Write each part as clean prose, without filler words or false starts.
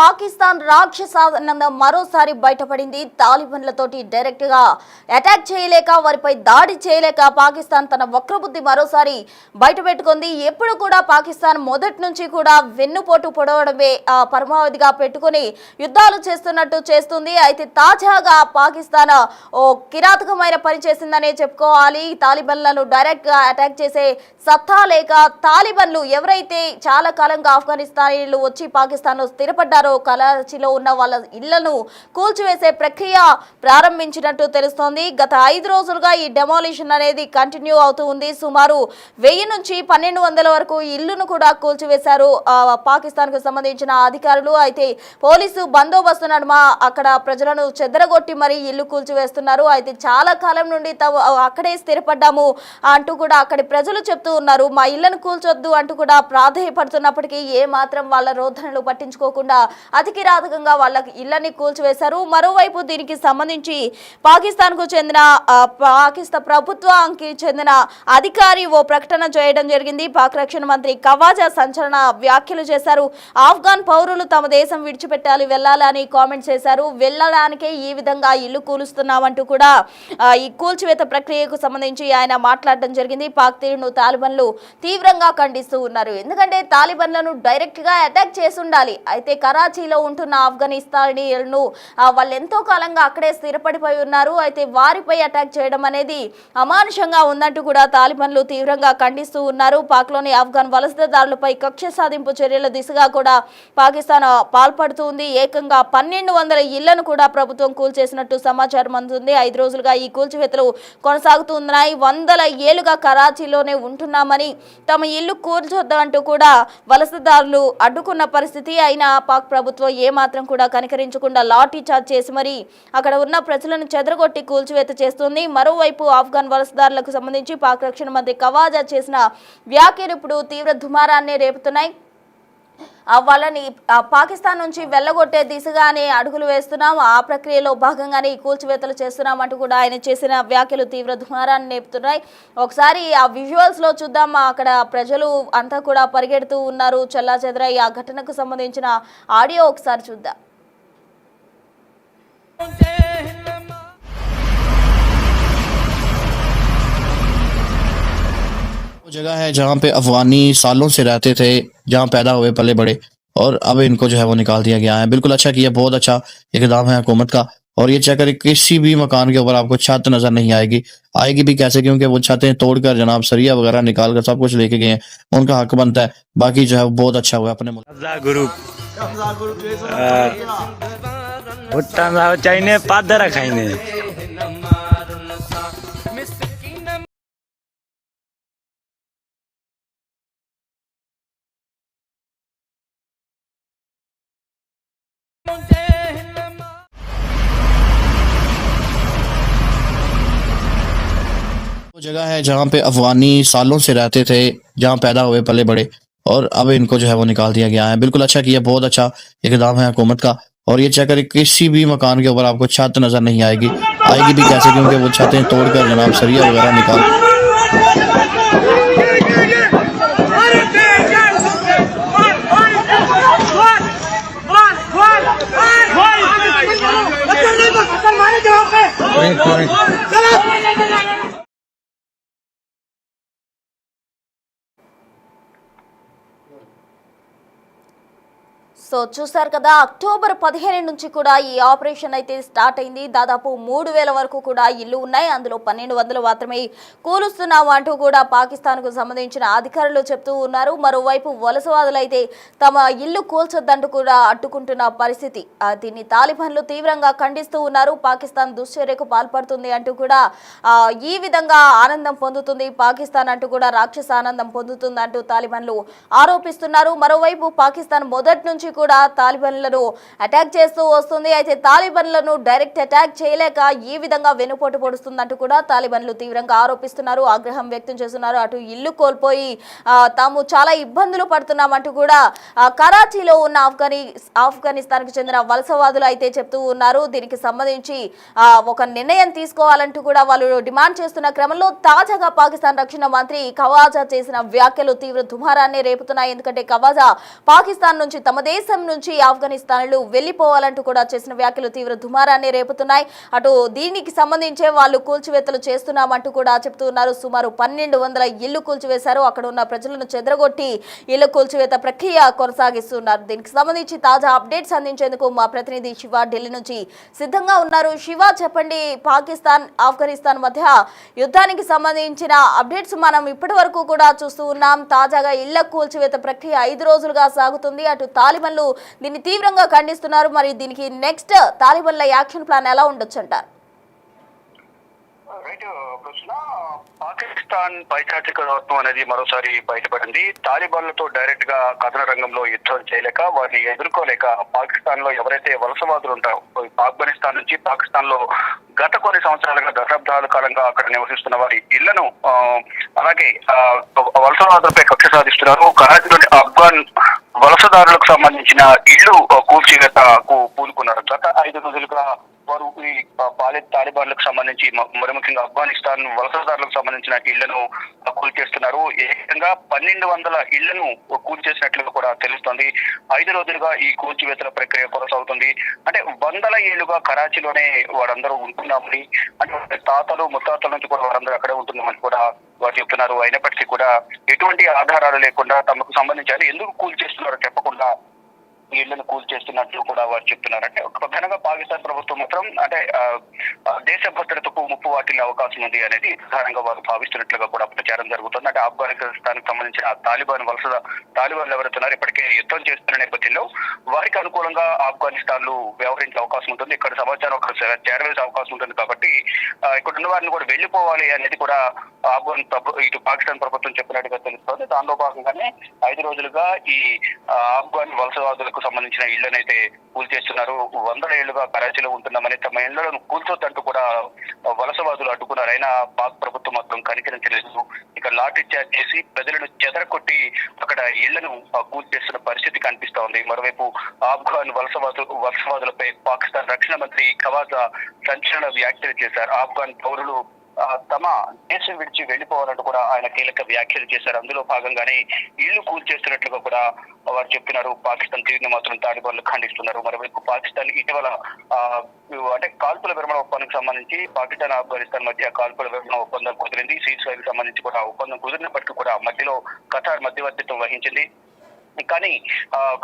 పాకిస్తాన్ రాక్షసానందం మరోసారి బయటపడింది. తాలిబన్లతోటి డైరెక్ట్ గా అటాక్ చేయలేక, వారిపై దాడి చేయలేక పాకిస్తాన్ తన వక్రబుద్ధి మరోసారి బయటపెట్టుకుంది. ఎప్పుడు కూడా పాకిస్తాన్ మొదటి నుంచి కూడా వెన్నుపోటు పొడవడమే పరమావధిగా పెట్టుకుని యుద్ధాలు చేస్తున్నట్టు చేస్తుంది. అయితే తాజాగా పాకిస్తాన్ ఓ కిరాతకమైన పని చేసిందనే చెప్పుకోవాలి. తాలిబన్లను డైరెక్ట్ గా అటాక్ చేసే సత్తా లేక తాలిబన్లు ఎవరైతే చాలా కాలంగా ఆఫ్ఘనిస్తాన్ వచ్చి పాకిస్తాన్ లో స్థిరపడ్డారో కరాచీలో ఉన్న వాళ్ళ ఇళ్లను కూల్చివేసే ప్రక్రియ ప్రారంభించినట్టు తెలుస్తోంది. గత 5 రోజులుగా ఈ డెమాలిషన్ అనేది కంటిన్యూ అవుతూ ఉంది. సుమారు 1000 నుంచి 1200 వరకు ఇళ్లను కూడా కూల్చివేశారు పాకిస్తాన్ కు సంబంధించిన అధికారులు. అయితే పోలీసు బందోబస్తు నడుమ అక్కడ ప్రజలను చెదరగొట్టి మరి ఇల్లు కూల్చివేస్తున్నారు. అయితే చాలా కాలం నుండి అక్కడే స్థిరపడ్డాము అంటూ కూడా అక్కడి ప్రజలు చెప్తూ ఉన్నారు. మా ఇళ్లను కూల్చొద్దు అంటూ కూడా ప్రాధేయపడుతున్నప్పటికీ ఏ మాత్రం వాళ్ళ రోధనలు పట్టించుకోకుండా అతి కిరాతకంగా వాళ్ళ ఇళ్లని కూల్చివేశారు. మరోవైపు దీనికి సంబంధించి పాకిస్తాన్ కు చెందిన పాకిస్తాన్ ప్రభుత్వానికి చెందిన అధికారి ఓ ప్రకటన చేయడం జరిగింది. పాక్ రక్షణ మంత్రి ఖవాజా సంచలన వ్యాఖ్యలు చేశారు. ఆఫ్ఘాన్ పౌరులు తమ దేశం విడిచిపెట్టాలి, వెళ్ళాలని కామెంట్ చేశారు. వెళ్ళడానికే ఈ విధంగా ఇల్లు కూలుస్తున్నామంటూ కూడా ఈ కూల్చివేత ప్రక్రియకు సంబంధించి ఆయన మాట్లాడడం జరిగింది. పాక్ తీరును తాలిబన్లు తీవ్రంగా ఖండిస్తూ ఉన్నారు. ఎందుకంటే తాలిబన్లను డైరెక్ట్ గా అటాక్ చేసి ఉండాలి. అయితే కరాచీలో ఉంటున్న ఆఫ్ఘనిస్తానీయులను వాళ్ళు ఎంతో కాలంగా అక్కడే స్థిరపడిపోయి ఉన్నారు. అయితే వారిపై అటాక్ చేయడం అనేది అమానుషంగా ఉందంటూ కూడా తాలిబన్లు తీవ్రంగా ఖండిస్తూ ఉన్నారు. పాక్లోని ఆఫ్ఘన్ వలసదారులపై కక్ష సాధింపు చర్యల దిశగా కూడా పాకిస్తాన్ పాల్పడుతుంది. ఏకంగా 1200 ఇళ్లను కూడా ప్రభుత్వం కూల్చేసినట్టు సమాచారం అందుతుంది. 5 రోజులుగా ఈ కూల్చివేతలు కొనసాగుతున్నాయి. 100 ఏళ్లుగా కరాచీలోనే ఉంటున్నామని, తమ ఇల్లు కూల్చొద్దంటూ కూడా వలసదారులు అడ్డుకున్న పరిస్థితి. అయినా పాక్ ప్రభుత్వం ఏమాత్రం కూడా కనికరించకుండా లాఠీ చార్జ్ చేసి మరి అక్కడ ఉన్న ప్రజలను చెదరగొట్టి కూల్చివేత చేస్తుంది. మరోవైపు ఆఫ్ఘన్ వలసదారులకు సంబంధించి పాక్ రక్షణ మంత్రి ఖవాజా చేసిన వ్యాఖ్యలు ఇప్పుడు తీవ్ర దుమారాన్ని రేపుతున్నాయి. వాళ్ళని పాకిస్తాన్ నుంచి వెళ్ళగొట్టే దిశగానే అడుగులు వేస్తున్నాం, ఆ ప్రక్రియలో భాగంగానే ఈ కూల్చివేతలు చేస్తున్నాం అంటూ కూడా ఆయన చేసిన వ్యాఖ్యలు తీవ్ర దుమారాన్ని నేపుతున్నాయి. ఒకసారి ఆ విజువల్స్ లో చూద్దాం. అక్కడ ప్రజలు అంతా కూడా పరిగెడుతూ ఉన్నారు, చెల్లాచెదరై. ఆ ఘటనకు సంబంధించిన ఆడియో ఒకసారి చూద్దాం. जगह है जहाँ पे अफगानी सालों से रहते थे, जहाँ पैदा हुए पले बड़े, और अब इनको जो है वो निकाल दिया गया है। बिल्कुल अच्छा किया, बहुत अच्छा इकदाम है हुकूमत का। और ये चेक करें, किसी भी मकान के ऊपर आपको छत नजर नहीं आएगी भी कैसे, क्योंकि वो छतें तोड़कर जनाब सरिया वगैरह निकाल कर सब कुछ लेके गए हैं। उनका हक बनता है। बाकी जो है वो बहुत अच्छा हुआ अपने जगह है जहाँ पे अफगानी सालों से रहते थे, जहाँ पैदा हुए पले बड़े, और अब इनको जो है वो निकाल दिया गया है। बिल्कुल अच्छा किया, बहुत अच्छा इकदाम है हुकूमत का। और ये चेक करें, किसी भी मकान के ऊपर आपको छत नजर नहीं आएगी भी कैसे, क्योंकि वो छतें तोड़कर जनाब सरिया वगैरह निकाल సో చూసారు కదా, అక్టోబర్ 15 నుంచి కూడా ఈ ఆపరేషన్ అయితే స్టార్ట్ అయింది. దాదాపు 3000 వరకు కూడా ఇల్లు ఉన్నాయి, అందులో 1200 మాత్రమే కూలుస్తున్నాము అంటూ కూడా పాకిస్తాన్ కు సంబంధించిన అధికారులు చెప్తూ ఉన్నారు. మరోవైపు వలసవాదులు అయితే తమ ఇల్లు కూల్చొద్దంటూ కూడా అడ్డుకుంటున్న పరిస్థితి. దీన్ని తాలిబన్లు తీవ్రంగా ఖండిస్తూ ఉన్నారు. పాకిస్తాన్ దుశ్చర్యకు పాల్పడుతుంది అంటూ కూడా ఈ విధంగా ఆనందం పొందుతుంది పాకిస్తాన్ అంటూ కూడా రాక్షస ఆనందం పొందుతుంది అంటూ తాలిబన్లు ఆరోపిస్తున్నారు. మరోవైపు పాకిస్తాన్ మొదటి నుంచి కూడా తాలిబన్లను అటాక్ చేస్తూ వస్తుంది. అయితే తాలిబన్లను డైరెక్ట్ అటాక్ చేయలేక ఈ విధంగా వెనుపోటు పొడుస్తుందంటూ కూడా తాలిబన్లు తీవ్రంగా ఆరోపిస్తున్నారు, ఆగ్రహం వ్యక్తం చేస్తున్నారు. అటు ఇల్లు కోల్పోయి తాము చాలా ఇబ్బందులు పడుతున్నామంటూ కూడా కరాచీలో ఉన్న ఆఫ్ఘనిస్తాన్ కు చెందిన వలసవాదులు అయితే చెప్తూ ఉన్నారు. దీనికి సంబంధించి ఒక నిర్ణయం తీసుకోవాలంటూ కూడా వాళ్ళు డిమాండ్ చేస్తున్న క్రమంలో తాజాగా పాకిస్తాన్ రక్షణ మంత్రి ఖవాజా చేసిన వ్యాఖ్యలు తీవ్ర దుమారాన్ని రేపుతున్నాయి. ఎందుకంటే ఖవాజా పాకిస్తాన్ నుంచి తమ దేశ దేశం నుంచి ఆఫ్ఘనిస్తాన్లు వెళ్లిపోవాలంటూ కూడా చేసిన వ్యాఖ్యలు తీవ్ర దుమారాన్ని రేపుతున్నాయి. అటు దీనికి సంబంధించే వాళ్ళు కూల్చివేతలు చేస్తున్నామంటూ కూడా చెప్తున్నారు. సుమారు 1200 ఇళ్లు కూల్చివేశారు. అక్కడ ఉన్న ప్రజలను చెదరగొట్టి ఇళ్ల కూల్చివేత ప్రక్రియ కొనసాగిస్తున్నారు. దీనికి సంబంధించి తాజా అప్డేట్స్ అందించేందుకు మా ప్రతినిధి శివ ఢిల్లీ నుంచి సిద్ధంగా ఉన్నారు. శివ, చెప్పండి, పాకిస్తాన్ ఆఫ్ఘనిస్తాన్ మధ్య యుద్ధానికి సంబంధించిన అప్డేట్స్ మనం ఇప్పటి వరకు కూడా చూస్తూ ఉన్నాం. తాజాగా ఇళ్ల కూల్చివేత ప్రక్రియ 5 రోజులుగా సాగుతుంది. అటు తాలిబన్లు దీన్ని తీవ్రంగా ఖండిస్తున్నారు. మరి దీనికి నెక్స్ట్ తాలిబన్ల యాక్షన్ ప్లాన్ ఎలా ఉండొచ్చు అంటారు? పాకిస్తాన్ పైచాచికత్వం అనేది మరోసారి బయటపడింది. తాలిబాన్లతో డైరెక్ట్ గా కథన రంగంలో యుద్ధం చేయలేక, వారిని ఎదుర్కోలేక పాకిస్తాన్ లో ఎవరైతే వలసవాదులు ఉంటారో, ఆఫ్ఘనిస్తాన్ నుంచి పాకిస్తాన్ లో గత కొన్ని సంవత్సరాలుగా దశాబ్దాల కాలంగా అక్కడ నివసిస్తున్న వారి ఇళ్లను అలాగే వలసవాదులపై కక్ష సాధిస్తున్నారు. కరాచీలోని ఆఫ్ఘన్ వలసదారులకు సంబంధించిన ఇళ్లు కూల్చివేతకు పూనుకున్నారు. గత 5 రోజులుగా వారు ఈ తాలిబాన్లకు సంబంధించి మరి ముఖ్యంగా ఆఫ్ఘనిస్తాన్ వలసదారులకు సంబంధించిన ఇళ్లను కూల్చేస్తున్నారు. ఏకంగా 1200 ఇళ్లను కూల్చేసినట్లుగా కూడా తెలుస్తోంది. 5 రోజులుగా ఈ కూల్చివేతల ప్రక్రియ కొనసాగుతుంది. అంటే 100 ఏళ్లుగా కరాచీలోనే వారందరూ ఉంటున్నామని, అంటే తాతలు ముత్తాతల నుంచి కూడా వారందరూ అక్కడే ఉంటున్నామని కూడా వారు చెప్తున్నారు. అయినప్పటికీ కూడా ఎటువంటి ఆధారాలు లేకుండా తమకు సంబంధించి ఎందుకు కూల్చేస్తున్నారో చెప్పకుండా ఇళ్లను కూల్చేస్తున్నట్లు కూడా వారు చెప్తున్నారు. అంటే ప్రధానంగా పాకిస్తాన్ ప్రభుత్వం మాత్రం అంటే దేశ భద్రతకు ముప్పు వాటిల్లే అవకాశం ఉంది అనేది ప్రధానంగా వారు భావిస్తున్నట్లుగా కూడా ప్రచారం జరుగుతుంది. అంటే ఆఫ్ఘనిస్తాన్ కు సంబంధించిన తాలిబాన్లు ఎవరుతున్నారు ఇప్పటికే యుద్ధం చేస్తున్న నేపథ్యంలో వారికి అనుకూలంగా ఆఫ్ఘనిస్తాన్ లు వ్యవహరించే అవకాశం ఉంటుంది. ఇక్కడ సమాచారం ఒక చేరవేసే అవకాశం ఉంటుంది. కాబట్టి ఇక్కడ ఉన్న వారిని కూడా వెళ్లిపోవాలి అనేది కూడా ఇటు పాకిస్తాన్ ప్రభుత్వం చెప్పినట్టుగా తెలుస్తోంది. దానిలో భాగంగానే 5 రోజులుగా ఈ ఆఫ్ఘన్ వలసవాదులకు సంబంధించిన ఇళ్లనైతే కూల్చేస్తున్నారు. 100 ఏళ్లుగా కరాచీలో ఉంటున్నామని, తమ ఇళ్లను కూల్చొద్దంటూ కూడా వలసవాదులు అడ్డుకున్నారు. అయినా పాక్ ప్రభుత్వం మాత్రం కనికరించలేదు. ఇక లాఠీ చార్జ్ చేసి ప్రజలను చెదరకొట్టి అక్కడ ఇళ్లను కూల్చేస్తున్న పరిస్థితి కనిపిస్తా ఉంది. మరోవైపు ఆఫ్ఘన్ వలసవాదులపై పాకిస్తాన్ రక్షణ మంత్రి ఖవాజా సంచలన వ్యాఖ్యలు చేశారు. ఆఫ్ఘన్ పౌరులు తమ దేశం విడిచి వెళ్లిపోవాలంటూ కూడా ఆయన కీలక వ్యాఖ్యలు చేశారు. అందులో భాగంగానే ఇళ్లు కూల్చేస్తున్నట్లుగా కూడా వారు చెప్తున్నారు. పాకిస్తాన్ తీరుని మాత్రం తాలిబాన్లు ఖండిస్తున్నారు. మరోవైపు పాకిస్తాన్ ఇటీవల అంటే కాల్పుల విరమణ ఒప్పందానికి సంబంధించి పాకిస్తాన్ ఆఫ్ఘనిస్తాన్ మధ్య కాల్పుల విరమణ ఒప్పందం కుదిరింది. సీజ్ ఫైర్ సంబంధించి కూడా ఒప్పందం కుదిరినప్పటికీ కూడా మధ్యలో ఖతార్ మధ్యవర్తిత్వం వహించింది. కానీ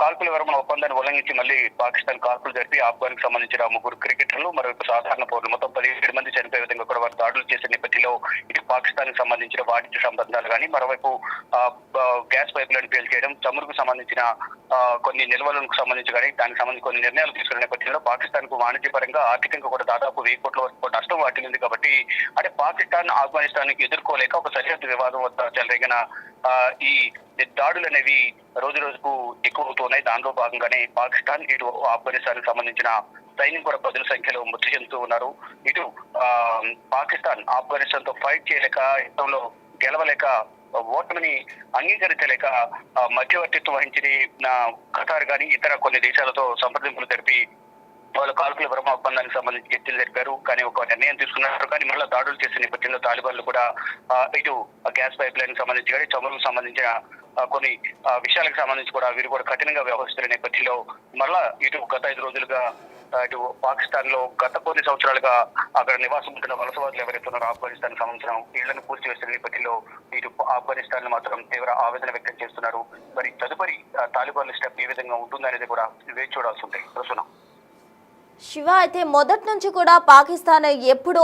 కాల్పుల విరమణ ఒప్పందాన్ని ఉల్లంఘించి మళ్ళీ పాకిస్తాన్ కాల్పులు జరిపి ఆఫ్ఘన్ కి సంబంధించిన 3 క్రికెటర్లు, మరొక సాధారణ పౌరులు మొత్తం 17 మంది చనిపోయే విధంగా కూడా వారు దాడులు చేసే నేపథ్యంలో ఇటు పాకిస్తాన్ కి సంబంధించిన వాణిజ్య సంబంధాలు కానీ, మరోవైపు గ్యాస్ పైపులను పేల్చేయడం, చమురుకు సంబంధించిన కొన్ని నిల్వలకు సంబంధించి కానీ దానికి సంబంధించి కొన్ని నిర్ణయాలు తీసుకున్న నేపథ్యంలో పాకిస్తాన్ కు వాణిజ్య పరంగా ఆర్థికంగా కూడా దాదాపు 1000 కోట్ల వరకు నష్టం వాటిల్లింది. కాబట్టి అంటే పాకిస్తాన్ ఆఫ్ఘనిస్తాన్ ఎదుర్కోలేక ఒక సరిహద్దు వివాదం వద్ద చెలరేగిన ఈ దాడులు అనేవి రోజు రోజుకు ఎక్కువ అవుతున్నాయి. దానిలో భాగంగానే పాకిస్తాన్ ఇటు ఆఫ్ఘనిస్తాన్ కు సంబంధించిన సైన్యం కూడా పదుల సంఖ్యలో మృతి చెందుతూ ఉన్నారు. ఇటు పాకిస్తాన్ ఆఫ్ఘనిస్తాన్ తో ఫైట్ చేయలేక, యుద్ధంలో గెలవలేక, ఓటమిని అంగీకరించలేక మధ్యవర్తిత్వం వహించి ఖతార్ గాని ఇతర కొన్ని దేశాలతో సంప్రదింపులు జరిపి వాళ్ళు కాల్పుల విరమణ ఒప్పందానికి సంబంధించి చర్చలు జరిపారు. కానీ ఒక నిర్ణయం తీసుకున్నారు. కానీ మళ్ళీ దాడులు చేసే నేపథ్యంలో తాలిబాన్లు కూడా ఇటు గ్యాస్ పైప్ లైన్ సంబంధించి కానీ చమురుకు సంబంధించిన కొన్ని విషయాలకు సంబంధించి కూడా వీరు కూడా కఠినంగా వ్యవహరిస్తున్న నేపథ్యంలో మళ్ళా ఇటు గత 5 రోజులుగా ఇటు పాకిస్తాన్ లో గత కొన్ని సంవత్సరాలుగా అక్కడ నివాసం ఉంటున్న వలసవాదులు ఎవరైతే ఉన్నారో ఆఫ్ఘనిస్తాన్ సంబంధించిన ఇళ్లను కూల్చివేస్తున్న నేపథ్యంలో ఇటు ఆఫ్ఘనిస్తాన్ మాత్రం తీవ్ర ఆవేదన వ్యక్తం చేస్తున్నారు. మరి తదుపరి తాలిబాన్ల స్టెప్ ఏ విధంగా ఉంటుందనేది కూడా వేచి చూడాల్సి ఉంటుంది. ప్రస్తుతం శివ, అయితే మొదటి నుంచి కూడా పాకిస్తాన్ ఎప్పుడు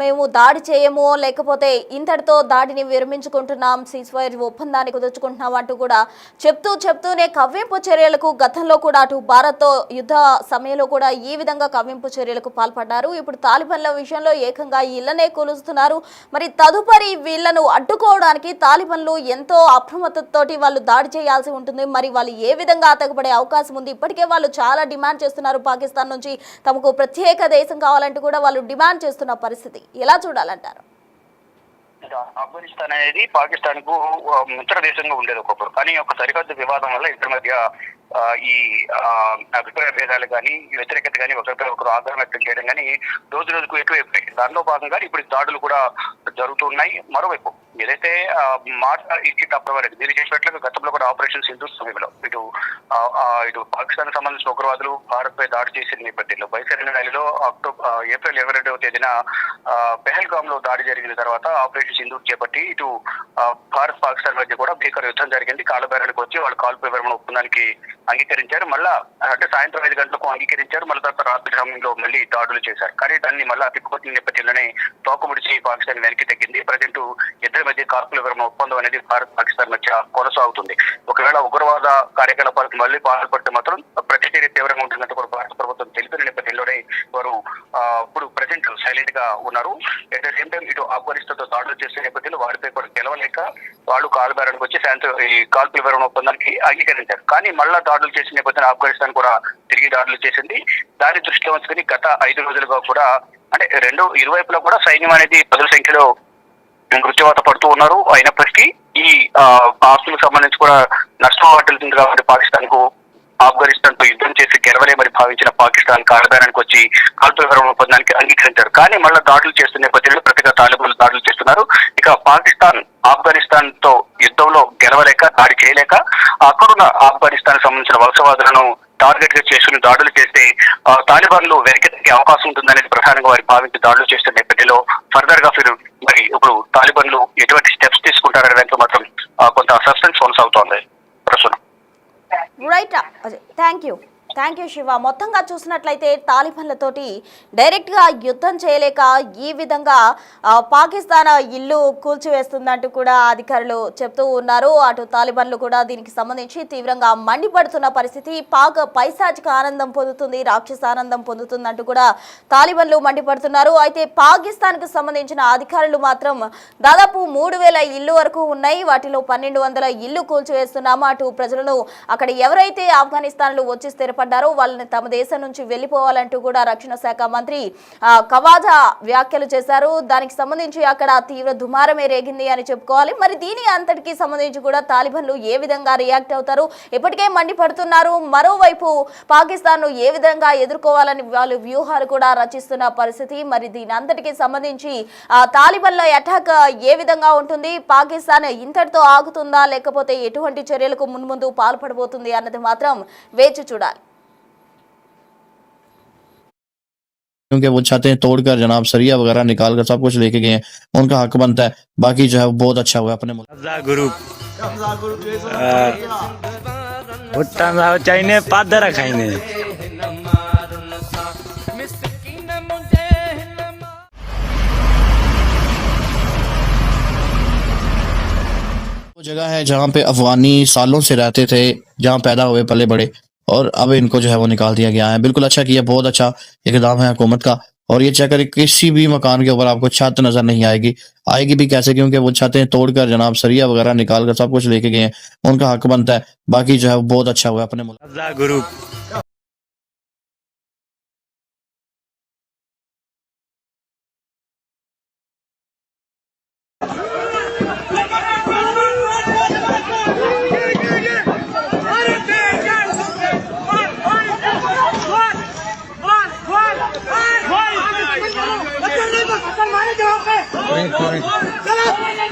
మేము దాడి చేయము, లేకపోతే ఇంతటితో దాడిని విరమించుకుంటున్నాం, సీజ్ ఫైర్ ఒప్పందాన్ని కుదుర్చుకుంటున్నాం అంటూ కూడా చెప్తూనే కవ్వింపు చర్యలకు గతంలో కూడా అటు భారత్తో యుద్ధ సమయంలో కూడా ఈ విధంగా కవ్వింపు చర్యలకు పాల్పడ్డారు. ఇప్పుడు తాలిబాన్ల విషయంలో ఏకంగా ఇళ్లనే కూలుస్తున్నారు. మరి తదుపరి వీళ్లను అడ్డుకోవడానికి తాలిబాన్లు ఎంతో అప్రమత్తతోటి వాళ్ళు దాడి చేయాల్సి ఉంటుంది. మరి వాళ్ళు ఏ విధంగా తెగబడే అవకాశం ఉంది? ఇప్పటికే వాళ్ళు చాలా డిమాండ్ చేస్తున్నారు. పాకిస్తాన్ నుంచి తమకు ప్రత్యేక దేశం కావాలంటూ కూడా వాళ్ళు డిమాండ్ చేస్తున్న పరిస్థితి ఎలా చూడాలంటారు? ఆఫ్ఘనిస్తాన్ అనేది పాకిస్తాన్ కు మిత్ర దేశంగా ఉండేది ఒకప్పుడు. కానీ ఒక సరిహద్దు వివాదం వల్ల ఇద్దరి మధ్య ఈ అభిప్రాయ భేదాలు కానీ, వ్యతిరేకత కానీ, ఒకరిపై ఒకరు ఆగ్రహం వ్యక్తం చేయడం కానీ రోజు రోజుకు ఎక్కువైపోయాయి. దానిలో భాగంగా ఇప్పుడు దాడులు కూడా జరుగుతున్నాయి. మరోవైపు ఏదైతే మాట ఇచ్చి తప్పవలేదు మీరు చేసినట్లుగా గతంలో కూడా ఆపరేషన్ సింధూర్ సమయంలో ఇటు పాకిస్తాన్ సంబంధించిన ఉగ్రవాదులు భారత్ పై దాడి చేసిన నేపథ్యంలో బైసరైన ర్యాలీలో ఏప్రిల్ 22వ తేదీన పెహల్గామ్ లో దాడి జరిగిన తర్వాత ఆపరేషన్ సింధూర్ చేపట్టి ఇటు భారత్ పాకిస్తాన్ మధ్య కూడా భీకర యుద్ధం జరిగింది. కాలుబేరానికి వచ్చి వాళ్ళు కాల్పుల విరమణ ఒప్పందానికి అంగీకరించారు. మళ్ళా అంటే సాయంత్రం 5 గంటలకు అంగీకరించారు. మళ్ళీ తర్వాత రాత్రి సమయంలో మళ్ళీ దాడులు చేశారు. కానీ దాన్ని మళ్ళీ తిప్పుకొట్టిన నేపథ్యంలోనే తోకముడిచి పాకిస్తాన్ వెనక్కి తగ్గింది. ప్రజెంట్ ఇద్దరి మధ్య కాల్పుల విరమణ ఒప్పందం అనేది భారత్ పాకిస్తాన్ మధ్య కొనసాగుతుంది. ఒకవేళ ఉగ్రవాద కార్యకలాపాలకు మళ్ళీ పాల్పడితే మాత్రం ప్రతిచర్య తీవ్రంగా ఉంటుందంటే కూడా భారత ప్రభుత్వం తెలిపిన నేపథ్యంలోనే వారు ఇప్పుడు ప్రజెంట్ సైలెంట్ గా ఉన్నారు. అట్ ద సేమ్ టైం ఇటు ఆఫ్ఘనిస్తాన్ తో దాడులు చేసే నేపథ్యంలో వారిపై కూడా గెలవలేక వాళ్ళు కాలుబేరానికి వచ్చి సాయంత్రం ఈ కాల్పుల విరమణ ఒప్పందానికి అంగీకరించారు. కానీ మళ్ళా దాడులు చేసిన నేపథ్యంలో ఆఫ్ఘనిస్తాన్ కూడా తిరిగి దాడులు చేసింది. దాన్ని దృష్టిలో ఉంచుకుని గత 5 రోజులుగా కూడా అంటే ఇరువైపులా కూడా సైన్యం అనేది పదుల సంఖ్యలో మృత్యువాత పడుతూ ఉన్నారు. అయినప్పటికీ ఈ ఆస్తులకు సంబంధించి కూడా నష్టం వాటిల్తుంది కాబట్టి పాకిస్తాన్ కు ఆఫ్ఘనిస్తాన్ తో యుద్ధం చేసి గెలవలేమని భావించిన పాకిస్తాన్ కాలుబేరానికి వచ్చి కాల్పుల విరమణ ఒప్పందానికి అంగీకరించారు. కానీ మళ్ళీ దాడులు చేస్తున్న నేపథ్యంలో ప్రతిగా తాలిబాన్లు దాడులు చేస్తున్నారు. ఇక పాకిస్తాన్ ఆఫ్ఘనిస్తాన్ తో యుద్ధంలో గెలవలేక దాడి చేయలేక అక్కడున్న ఆఫ్ఘనిస్తాన్ సంబంధించిన వలసవాదులను టార్గెట్ గా చేసుకుని దాడులు చేస్తే తాలిబాన్లు వెనక్కి తగ్గే అవకాశం ఉంటుందనేది ప్రధానంగా వారి భావించి దాడులు చేస్తున్న నేపథ్యంలో ఫర్దర్ గా మరి ఇప్పుడు తాలిబాన్లు ఎటువంటి స్టెప్స్ తీసుకుంటారనే దాంట్లో మాత్రం కొంత సస్పెన్స్ కొనసాగుతోంది ప్రస్తుతం. Right, thank you Shiva. మొత్తంగా చూసినట్లయితే తాలిబాన్లతోటి డైరెక్ట్గా యుద్ధం చేయలేక ఈ విధంగా పాకిస్తాన్ ఇల్లు కూల్చివేస్తుందంటూ కూడా అధికారులు చెప్తూ ఉన్నారు. అటు తాలిబాన్లు కూడా దీనికి సంబంధించి తీవ్రంగా మండిపడుతున్న పరిస్థితి. పాక్ పైశాచిక ఆనందం పొందుతుంది, రాక్షస ఆనందం పొందుతుందంటూ కూడా తాలిబాన్లు మండిపడుతున్నారు. అయితే పాకిస్తాన్కు సంబంధించిన అధికారులు మాత్రం దాదాపు 3000 ఇల్లు వరకు ఉన్నాయి, వాటిలో 1200 ఇల్లు కూల్చివేస్తున్నాము. అటు ప్రజలను అక్కడ ఎవరైతే ఆఫ్ఘనిస్తాన్లో వచ్చి స్థిరపడ్డారో వాళ్ళని తమ దేశం నుంచి వెళ్లిపోవాలంటూ కూడా రక్షణ శాఖ మంత్రి కవాజా వ్యాఖ్యలు చేశారు. దానికి సంబంధించి అక్కడ తీవ్ర దుమారమే రేగింది అని చెప్పుకోవాలి. మరి దీని అంతటికి సంబంధించి కూడా తాలిబాన్లు ఏ విధంగా రియాక్ట్ అవుతారు, ఇప్పటికే మండిపడుతున్నారు. మరోవైపు పాకిస్తాన్ ను ఏ విధంగా ఎదుర్కోవాలని వాళ్ళు వ్యూహాలు కూడా రచిస్తున్న పరిస్థితి. మరి దీని అంతటికి సంబంధించి తాలిబాన్ల అటాక్ ఏ విధంగా ఉంటుంది, పాకిస్తాన్ ఇంతటితో ఆగుతుందా లేకపోతే ఎటువంటి చర్యలకు మున్ముందు పాల్పడబోతుంది అన్నది మాత్రం వేచి చూడాలి. क्योंकि वो चाहते हैं तोड़कर जनाब सरिया वगैरह निकाल कर सब कुछ लेके गए हैं, उनका हक बनता है. बाकी जो है वो बहुत अच्छा हुआ अपने चाइने पादर खाइने वो जगह है जहाँ पे अफगानी सालों से रहते थे, जहाँ पैदा हुए पले बड़े, और अब इनको जो है वो निकाल दिया गया है. बिल्कुल अच्छा किया, बहुत अच्छा इकदाम है हुकूमत का. और ये चेक करें किसी भी मकान के ऊपर आपको छत नजर नहीं आएगी भी कैसे, क्योंकि वो चाहते हैं तोड़कर जनाब सरिया वगैरह निकाल कर सब कुछ लेके गए हैं, उनका हक बनता है. बाकी जो है वो बहुत अच्छा हुआ अपने गुरु Corre.